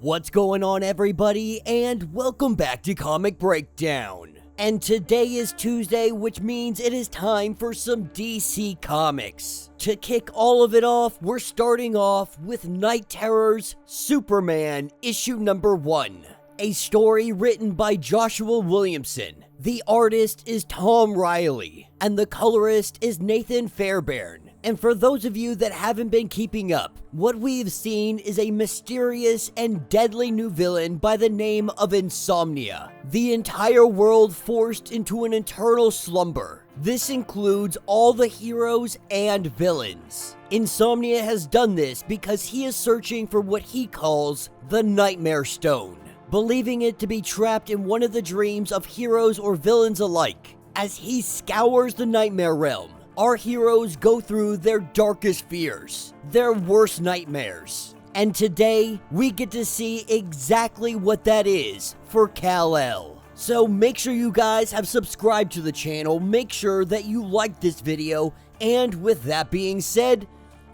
What's going on, everybody, and welcome back to Comic Breakdown. And today is Tuesday, which means it is time for some DC Comics. To kick all of it off, we're starting off with Night Terror's Superman issue number 1. A story written by Joshua Williamson. The artist is Tom Riley, and the colorist is Nathan Fairbairn. And for those of you that haven't been keeping up, what we've seen is a mysterious and deadly new villain by the name of Insomnia. The entire world forced into an eternal slumber. This includes all the heroes and villains. Insomnia has done this because he is searching for what he calls the Nightmare Stone, believing it to be trapped in one of the dreams of heroes or villains alike. As he scours the Nightmare Realm, our heroes go through their darkest fears, their worst nightmares. And today, we get to see exactly what that is for Kal-El. So make sure you guys have subscribed to the channel, make sure that you like this video, and with that being said,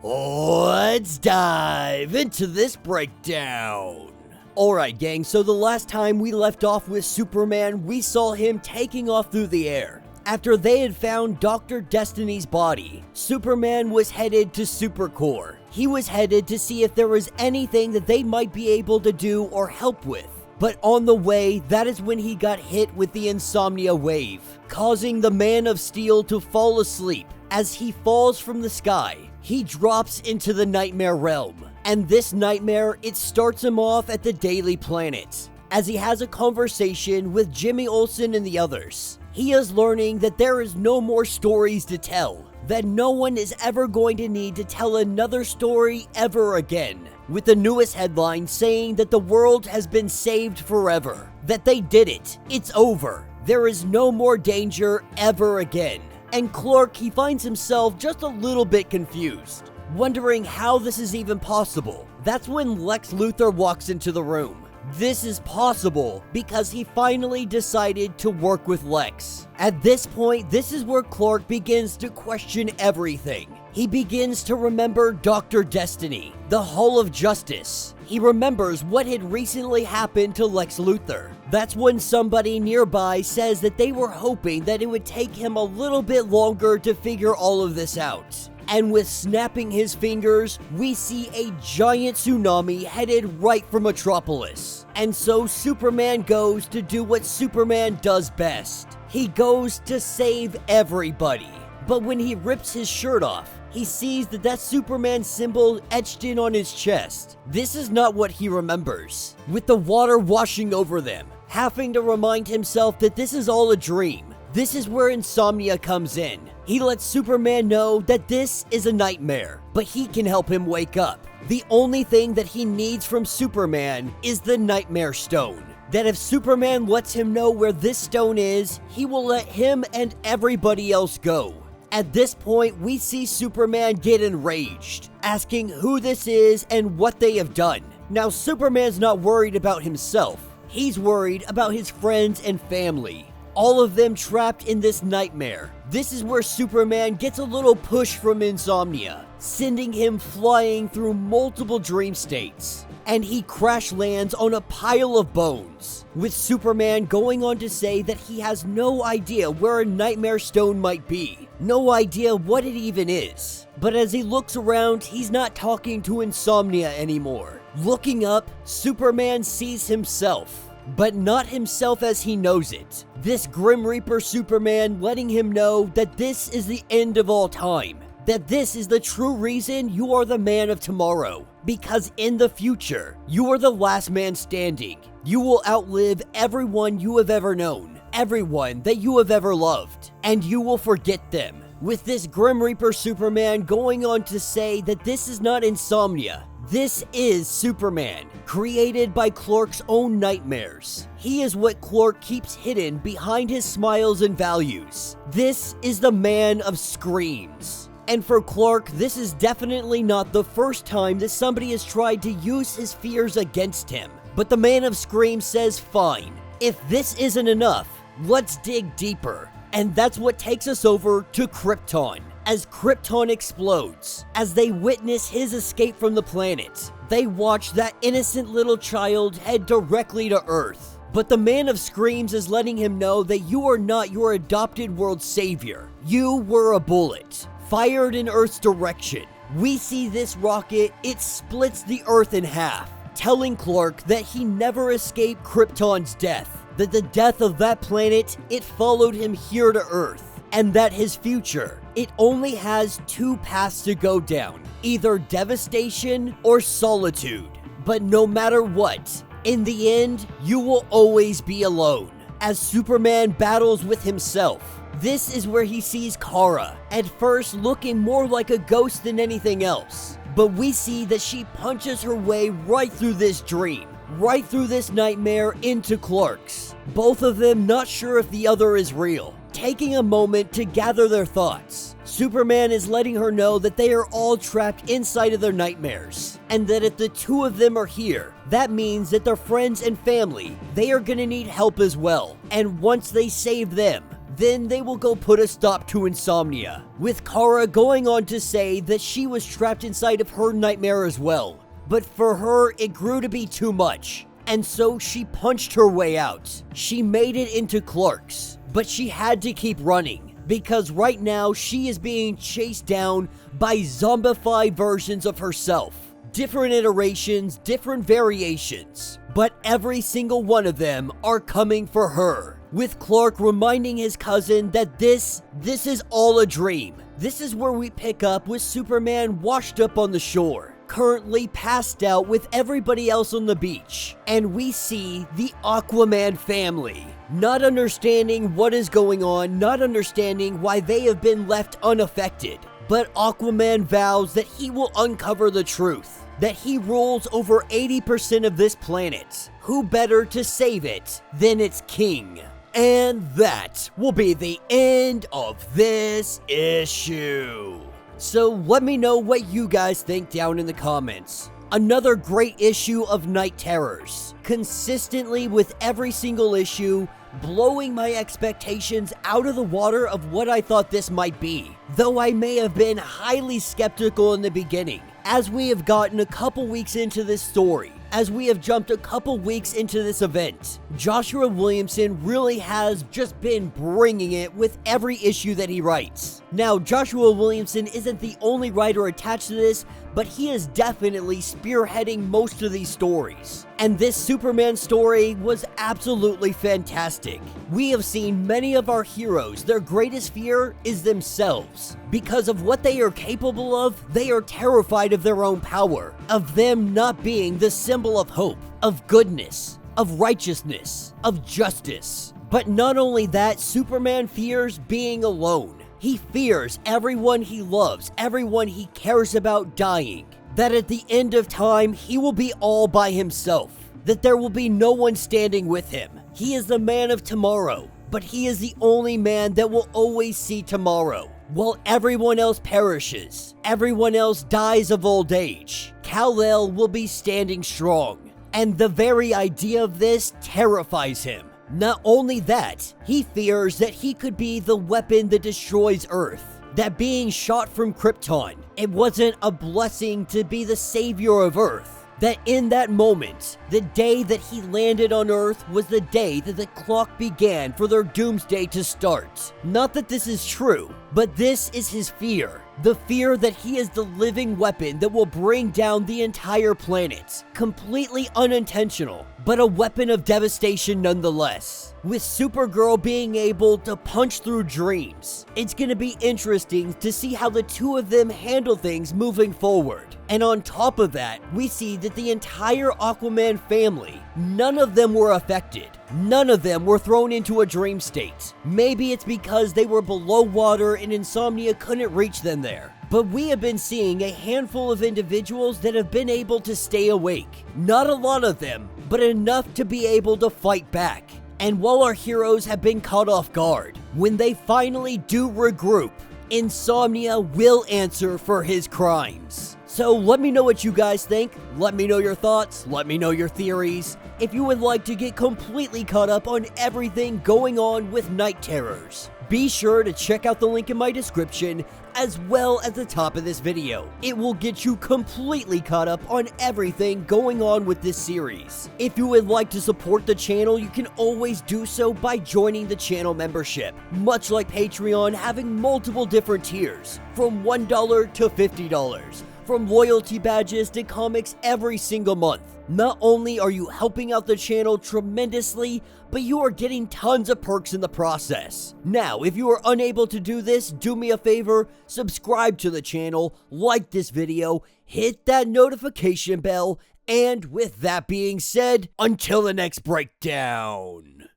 let's dive into this breakdown. Alright gang, so the last time we left off with Superman, we saw him taking off through the air. After they had found Dr. Destiny's body, Superman was headed to Supercorp. He was headed to see if there was anything that they might be able to do or help with. But on the way, that is when he got hit with the Insomnia wave, causing the Man of Steel to fall asleep. As he falls from the sky, he drops into the Nightmare Realm. And this nightmare, it starts him off at the Daily Planet, as he has a conversation with Jimmy Olsen and the others. He is learning that there is no more stories to tell, that no one is ever going to need to tell another story ever again, with the newest headline saying that the world has been saved forever, that they did it, it's over, there is no more danger ever again. And Clark, he finds himself just a little bit confused, wondering how this is even possible. That's when Lex Luthor walks into the room. This is possible because he finally decided to work with Lex. At this point, this is where Clark begins to question everything. He begins to remember Dr. Destiny, the Hall of Justice. He remembers what had recently happened to Lex Luthor. That's when somebody nearby says that they were hoping that it would take him a little bit longer to figure all of this out. And with snapping his fingers, we see a giant tsunami headed right for Metropolis. And so Superman goes to do what Superman does best. He goes to save everybody. But when he rips his shirt off, he sees that Superman symbol etched in on his chest. This is not what he remembers. With the water washing over them, having to remind himself that this is all a dream. This is where Insomnia comes in. He lets Superman know that this is a nightmare, but he can help him wake up. The only thing that he needs from Superman is the Nightmare Stone. That if Superman lets him know where this stone is, he will let him and everybody else go. At this point, we see Superman get enraged, asking who this is and what they have done. Now, Superman's not worried about himself. He's worried about his friends and family. All of them trapped in this nightmare. This is where Superman gets a little push from Insomnia, sending him flying through multiple dream states. And he crash lands on a pile of bones, with Superman going on to say that he has no idea where a Nightmare Stone might be. No idea what it even is. But as he looks around, he's not talking to Insomnia anymore. Looking up, Superman sees himself. But not himself as he knows it. This Grim Reaper Superman letting him know that this is the end of all time. That this is the true reason you are the man of tomorrow. Because in the future, you are the last man standing. You will outlive everyone you have ever known. Everyone that you have ever loved. And you will forget them. With this Grim Reaper Superman going on to say that this is not Insomnia. This is Superman, created by Clark's own nightmares. He is what Clark keeps hidden behind his smiles and values. This is the man of screams. And for Clark, this is definitely not the first time that somebody has tried to use his fears against him. But the Man of Screams says, fine, if this isn't enough, let's dig deeper. And that's what takes us over to Krypton. As Krypton explodes, as they witness his escape from the planet, They watch that innocent little child head directly to Earth. But the Man of Screams is letting him know that you are not your adopted world savior. You were a bullet, fired in Earth's direction. We see this rocket, it splits the Earth in half, telling Clark that he never escaped Krypton's death, that the death of that planet, it followed him here to Earth, and that his future, it only has two paths to go down, either devastation or solitude. But no matter what, in the end, you will always be alone. As Superman battles with himself, this is where he sees Kara, at first looking more like a ghost than anything else. But we see that she punches her way right through this dream, right through this nightmare into Clark's. Both of them not sure if the other is real, taking a moment to gather their thoughts. Superman is letting her know that they are all trapped inside of their nightmares, and that if the two of them are here, that means that their friends and family, they are gonna need help as well. And once they save them, then they will go put a stop to insomnia, with Kara going on to say that she was trapped inside of her nightmare as well. But for her, it grew to be too much, and so she punched her way out. She made it into Clark's, but she had to keep running, because right now she is being chased down by zombified versions of herself. Different iterations, different variations, but every single one of them are coming for her, with Clark reminding his cousin that this is all a dream. This is where we pick up with Superman washed up on the shore, currently passed out with everybody else on the beach, and we see the Aquaman family, not understanding what is going on, not understanding why they have been left unaffected. But Aquaman vows that he will uncover the truth, that he rules over 80% of this planet. Who better to save it than its king? And that will be the end of this issue. So let me know what you guys think down in the comments. Another great issue of Night Terrors, consistently with every single issue, blowing my expectations out of the water of what I thought this might be, though I may have been highly skeptical in the beginning. As we have gotten a couple weeks into this story, as we have jumped a couple weeks into this event, Joshua Williamson really has just been bringing it with every issue that he writes. Now, Joshua Williamson isn't the only writer attached to this, but he is definitely spearheading most of these stories. And this Superman story was absolutely fantastic. We have seen many of our heroes, their greatest fear is themselves. Because of what they are capable of, they are terrified of their own power, of them not being the symbol of hope, of goodness, of righteousness, of justice. But not only that, Superman fears being alone. He fears everyone he loves, everyone he cares about dying. That at the end of time, he will be all by himself. That there will be no one standing with him. He is the man of tomorrow, but he is the only man that will always see tomorrow. While everyone else perishes, everyone else dies of old age, Kal-El will be standing strong. And the very idea of this terrifies him. Not only that, he fears that he could be the weapon that destroys Earth. That being shot from Krypton, it wasn't a blessing to be the savior of Earth. That in that moment, the day that he landed on Earth was the day that the clock began for their doomsday to start. Not that this is true, but this is his fear. The fear that he is the living weapon that will bring down the entire planet. Completely unintentional, but a weapon of devastation nonetheless. With Supergirl being able to punch through dreams, it's gonna be interesting to see how the two of them handle things moving forward. And on top of that, we see that the entire Aquaman family, none of them were affected. None of them were thrown into a dream state. Maybe it's because they were below water and insomnia couldn't reach them there. But we have been seeing a handful of individuals that have been able to stay awake. Not a lot of them, but enough to be able to fight back. And while our heroes have been caught off guard, when they finally do regroup, Insomnia will answer for his crimes. So let me know what you guys think, let me know your thoughts, let me know your theories. If you would like to get completely caught up on everything going on with Night Terrors, be sure to check out the link in my description as well as the top of this video. It will get you completely caught up on everything going on with this series. If you would like to support the channel, you can always do so by joining the channel membership, much like Patreon having multiple different tiers, from $1 to $50. From loyalty badges to comics every single month. Not only are you helping out the channel tremendously, but you are getting tons of perks in the process. Now, if you are unable to do this, do me a favor, subscribe to the channel, like this video, hit that notification bell, and with that being said, until the next breakdown.